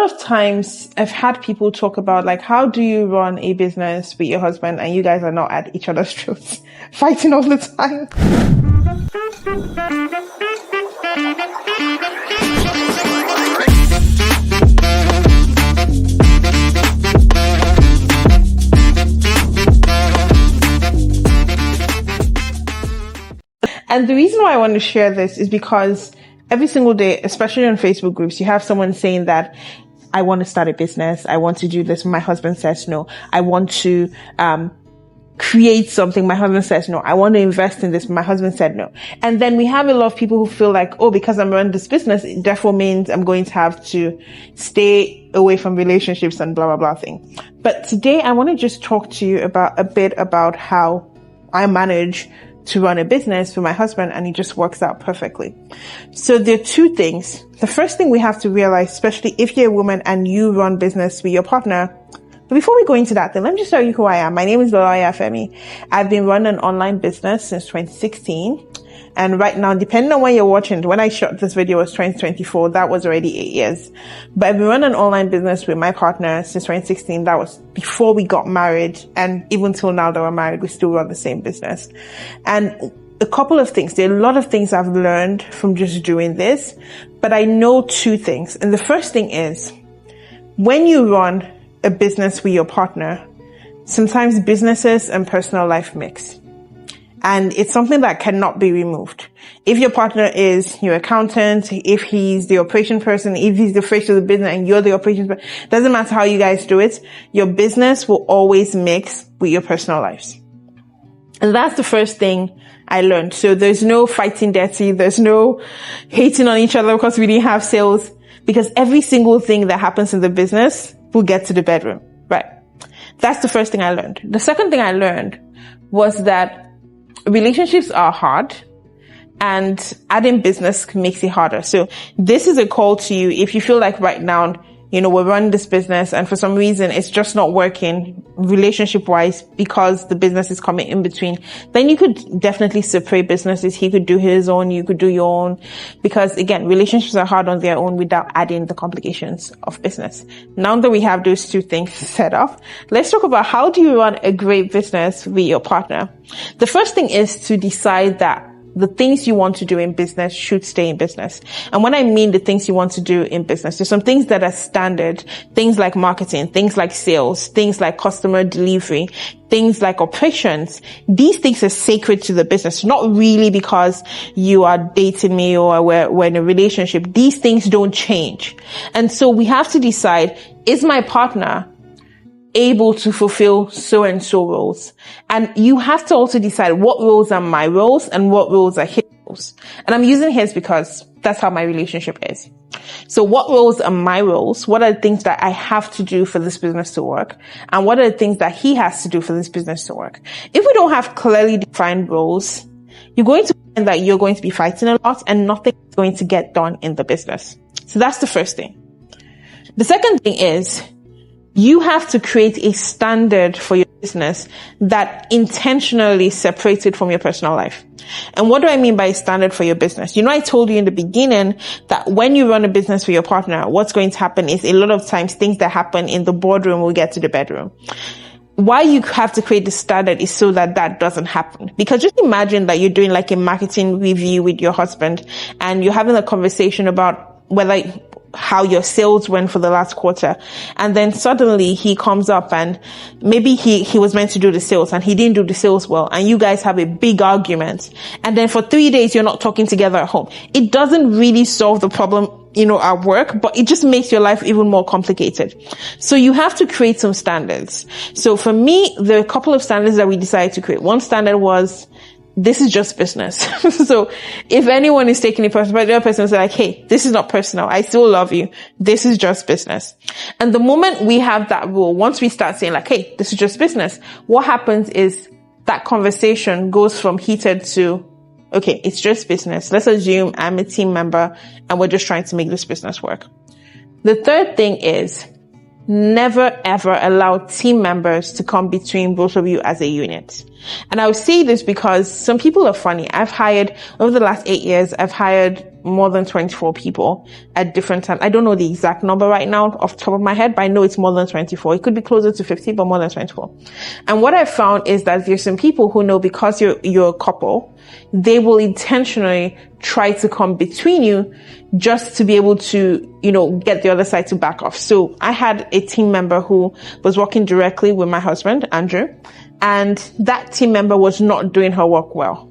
of times I've had people talk about like, how do you run a business with your husband and you guys are not at each other's throats, fighting all the time? And the reason why I want to share this is because every single day, especially on Facebook groups, you have someone saying that I want to start a business. I want to do this. My husband says no. I want to create something. My husband says no. I want to invest in this. My husband said no. And then we have a lot of people who feel like, oh, because I'm running this business, it therefore means I'm going to have to stay away from relationships and blah, blah, blah thing. But today I want to just talk to you about a bit about how I manage to run a business for my husband, and it just works out perfectly. So there are two things. The first thing we have to realize, especially if you're a woman and you run business with your partner, but before we go into that, then let me just tell you who I am. My name is Lola. I've been running an online business since 2016. And right now, depending on when you're watching, when I shot this video was 2024, that was already 8 years. But I've been running an online business with my partner since 2016. That was before we got married. And even till now that we're married, we still run the same business. And a couple of things. There are a lot of things I've learned from just doing this, but I know two things. And the first thing is, when you run a business with your partner, sometimes businesses and personal life mix. And it's something that cannot be removed. If your partner is your accountant, if he's the operation person, if he's the face of the business and you're the operations person, doesn't matter how you guys do it, your business will always mix with your personal lives. And that's the first thing I learned. So there's no fighting dirty. There's no hating on each other because we didn't have sales, because every single thing that happens in the business will get to the bedroom, right? That's the first thing I learned. The second thing I learned was that relationships are hard and adding business makes it harder. So this is a call to you. If you feel like right now, we're running this business and for some reason it's just not working relationship wise because the business is coming in between, then you could definitely separate businesses. He could do his own, you could do your own, because again, relationships are hard on their own without adding the complications of business. Now that we have those two things set up, let's talk about how do you run a great business with your partner. The first thing is to decide that the things you want to do in business should stay in business. And when I mean the things you want to do in business, there's some things that are standard, things like marketing, things like sales, things like customer delivery, things like operations. These things are sacred to the business, not really because you are dating me or we're in a relationship. These things don't change. And so we have to decide, is my partner able to fulfill so and so roles? And you have to also decide what roles are my roles and what roles are his roles. And I'm using his because that's how my relationship is. So what roles are my roles? What are the things that I have to do for this business to work? And what are the things that he has to do for this business to work? If we don't have clearly defined roles, you're going to find that you're going to be fighting a lot and nothing is going to get done in the business. So that's the first thing. The second thing is, you have to create a standard for your business that intentionally separates it from your personal life. And what do I mean by a standard for your business? I told you in the beginning that when you run a business with your partner, what's going to happen is a lot of times things that happen in the boardroom will get to the bedroom. Why you have to create the standard is so that that doesn't happen. Because just imagine that you're doing like a marketing review with your husband and you're having a conversation about how your sales went for the last quarter. And then suddenly he comes up and maybe he was meant to do the sales and he didn't do the sales well. And you guys have a big argument. And then for 3 days, you're not talking together at home. It doesn't really solve the problem, at work, but it just makes your life even more complicated. So you have to create some standards. So for me, there are a couple of standards that we decided to create. One standard was, this is just business. So if anyone is taking it personal, the other person is like, hey, this is not personal. I still love you. This is just business. And the moment we have that rule, once we start saying like, hey, this is just business, what happens is that conversation goes from heated to, okay, it's just business. Let's assume I'm a team member and we're just trying to make this business work. The third thing is, never ever allow team members to come between both of you as a unit. And I would say this because some people are funny. Over the last 8 years, I've hired more than 24 people at different times. I don't know the exact number right now off the top of my head, but I know it's more than 24. It could be closer to 50, but more than 24. And what I found is that there's some people who know because you're a couple, they will intentionally try to come between you just to be able to, get the other side to back off. So I had a team member who was working directly with my husband, Andrew, and that team member was not doing her work well.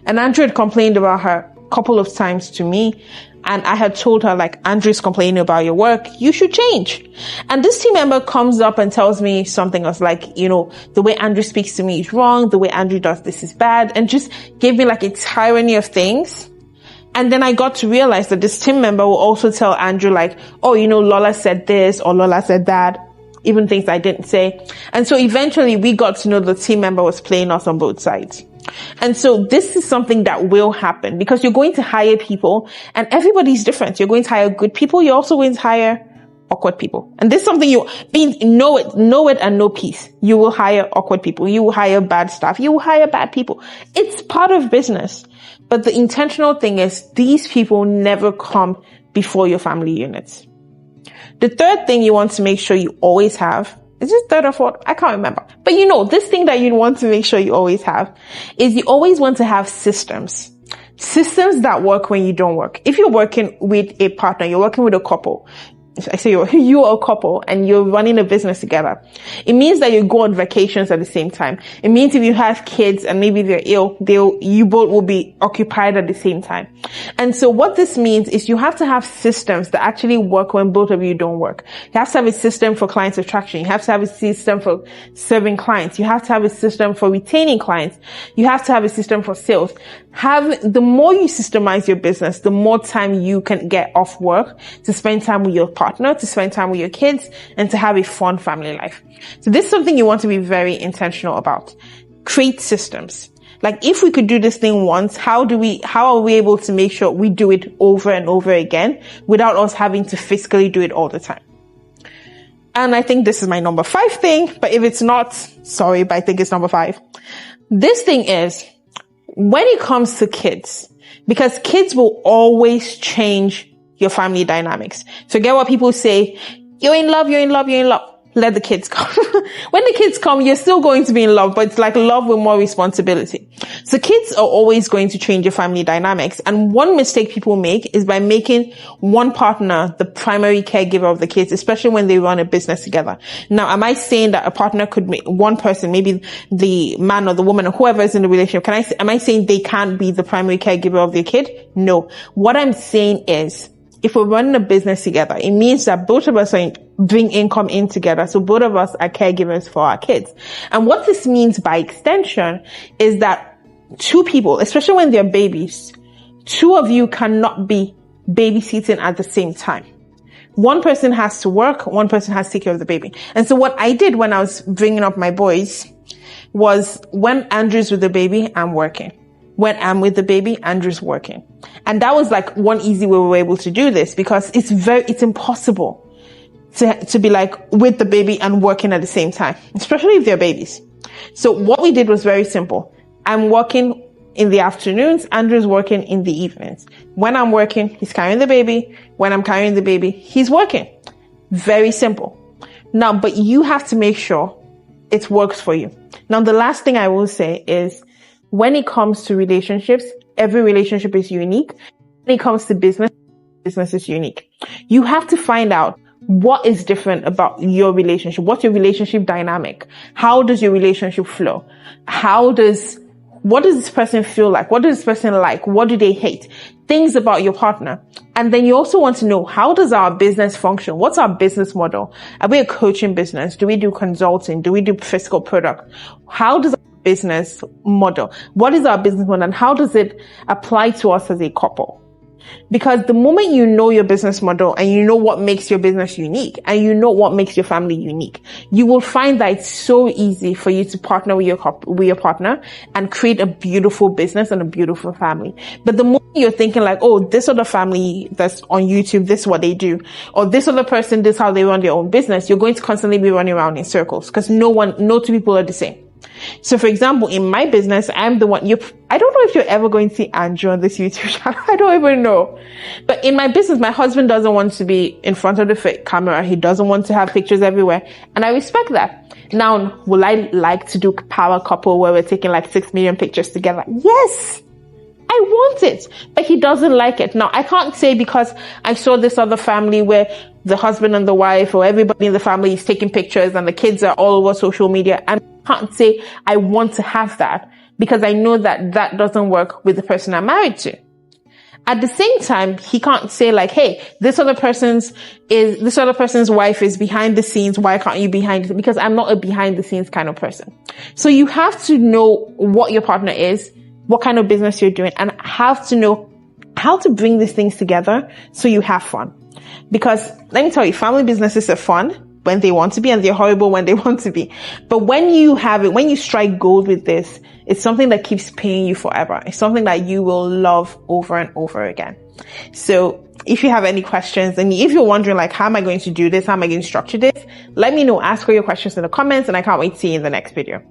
And Andrew had complained about her a couple of times to me. And I had told her, like, Andrew's complaining about your work. You should change. And this team member comes up and tells me something else, like, the way Andrew speaks to me is wrong. The way Andrew does this is bad. And just gave me like a tyranny of things. And then I got to realize that this team member will also tell Andrew, like, oh, Lola said this or Lola said that. Even things I didn't say. And so eventually we got to know the team member was playing us on both sides. And so this is something that will happen because you're going to hire people and everybody's different. You're going to hire good people. You're also going to hire awkward people. And this is something know it and know peace. You will hire awkward people. You will hire bad staff. You will hire bad people. It's part of business. But the intentional thing is these people never come before your family units. The third thing you want to make sure you always have, is it third or fourth? I can't remember. But this thing that you want to make sure you always have is you always want to have systems. Systems that work when you don't work. If you're working with a partner, you're working with a couple. I say you're a couple and you're running a business together. It means that you go on vacations at the same time. It means if you have kids and maybe they're ill, you both will be occupied at the same time. And so what this means is you have to have systems that actually work when both of you don't work. You have to have a system for client attraction. You have to have a system for serving clients. You have to have a system for retaining clients. You have to have a system for sales. The more you systemize your business, the more time you can get off work to spend time with your partner, to spend time with your kids, and to have a fun family life. So this is something you want to be very intentional about. Create systems. Like if we could do this thing once, how are we able to make sure we do it over and over again without us having to physically do it all the time? And I think this is my number 5 thing, but if it's not, sorry, but I think it's number 5. This thing is, when it comes to kids, because kids will always change your family dynamics. Forget what people say. You're in love. Let the kids come. When the kids come, you're still going to be in love, but it's like love with more responsibility. So kids are always going to change your family dynamics. And one mistake people make is by making one partner the primary caregiver of the kids, especially when they run a business together. Now, am I saying that a partner could make one person, maybe the man or the woman or whoever is in the relationship, am I saying they can't be the primary caregiver of their kid? No. What I'm saying is, if we're running a business together, it means that both of us bring income in together. So both of us are caregivers for our kids. And what this means by extension is that 2 people, especially when they're babies, 2 of you cannot be babysitting at the same time. One person has to work, one person has to take care of the baby. And so what I did when I was bringing up my boys was when Andrew's with the baby, I'm working. When I'm with the baby, Andrew's working. And that was like one easy way we were able to do this because it's impossible to be like with the baby and working at the same time, especially if they're babies. So what we did was very simple. I'm working in the afternoons, Andrew's working in the evenings. When I'm working, he's carrying the baby. When I'm carrying the baby, he's working. Very simple. Now, but you have to make sure it works for you. Now, the last thing I will say is, when it comes to relationships, every relationship is unique. When it comes to business is unique. You have to find out what is different about your relationship. What's your relationship dynamic? How does your relationship flow? What does this person feel like? What does this person like? What do they hate? Things about your partner. And then you also want to know, how does our business function? What's our business model? Are we a coaching business? Do we do consulting? Do we do physical product? How does business model? What is our business model and how does it apply to us as a couple? Because the moment you know your business model and you know what makes your business unique and you know what makes your family unique, you will find that it's so easy for you to partner with your partner and create a beautiful business and a beautiful family. But the moment you're thinking like, oh, this other family that's on YouTube, this is what they do, or this other person, this is how they run their own business, you're going to constantly be running around in circles because no 2 people are the same. So for example, in my business, I'm the one I don't know if you're ever going to see Andrew on this YouTube channel. I don't even know. But in my business, my husband doesn't want to be in front of the camera. He doesn't want to have pictures everywhere. And I respect that. Now, will I like to do power couple where we're taking like 6 million pictures together? Yes. I want it, but he doesn't like it. Now, I can't say because I saw this other family where the husband and the wife or everybody in the family is taking pictures and the kids are all over social media. And I can't say I want to have that because I know that that doesn't work with the person I'm married to. At the same time, he can't say like, hey, this other person's wife is behind the scenes. Why can't you behind it? Because I'm not a behind the scenes kind of person. So you have to know what your partner is, what kind of business you're doing, and have to know how to bring these things together so you have fun. Because let me tell you, family businesses are fun when they want to be and they're horrible when they want to be. But when you strike gold with this, it's something that keeps paying you forever. It's something that you will love over and over again. So if you have any questions, and if you're wondering like, how am I going to do this? How am I going to structure this? Let me know. Ask all your questions in the comments, and I can't wait to see you in the next video.